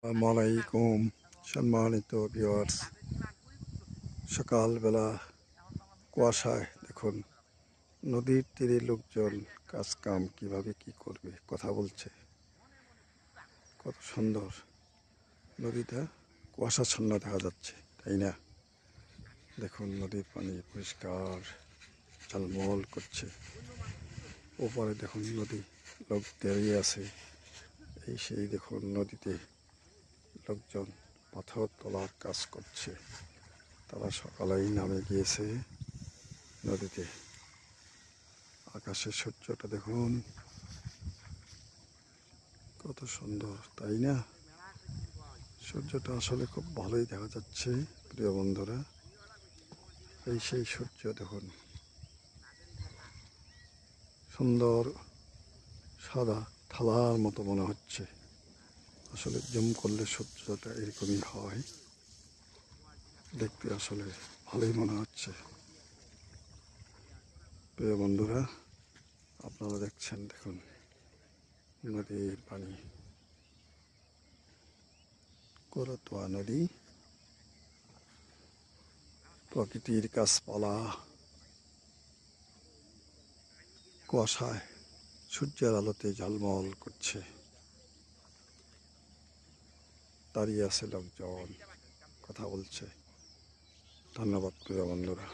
আসসালামু আলাইকুম সম্মানিত ভিউয়ার্স, সকালবেলা কুয়াশায় দেখুন নদীর তীরে লোকজন কাজ কাম কিভাবে কি করবে কথা বলছে। কত সুন্দর নদীটা কুয়াশাচ্ছন্ন দেখা যাচ্ছে, তাই না? দেখুন নদীর পানি পরিষ্কার ঝলমল করছে। ওপারে দেখুন নদী, লোক দাঁড়িয়ে আছে। এই সেই দেখুন নদীতে লোকজন পাথর তোলার কাজ করছে। তারা সকালেই নামে গিয়েছে নদীতে। আকাশের সূর্যটা দেখুন কত সুন্দর, তাই না? সূর্যটা আসলে খুব ভালোই দেখা যাচ্ছে প্রিয় বন্ধুরা। এই সেই সূর্য দেখুন, সুন্দর সাদা থালার মতো মনে হচ্ছে। আসলে জুম করলে সূর্যটা এরকমই হয়, দেখতে আসলে ভালোই মনে হচ্ছে। প্রিয় বন্ধুরা, আপনারা দেখছেন দেখুন নদীর পানি, করতোয়া নদী, প্রকৃতির গাছপালা কুয়াশায় সূর্যের আলোতে ঝলমল করছে। দাঁড়িয়ে আছে লোকজন, কথা বলছে। ধন্যবাদ প্রিয় বন্ধুরা।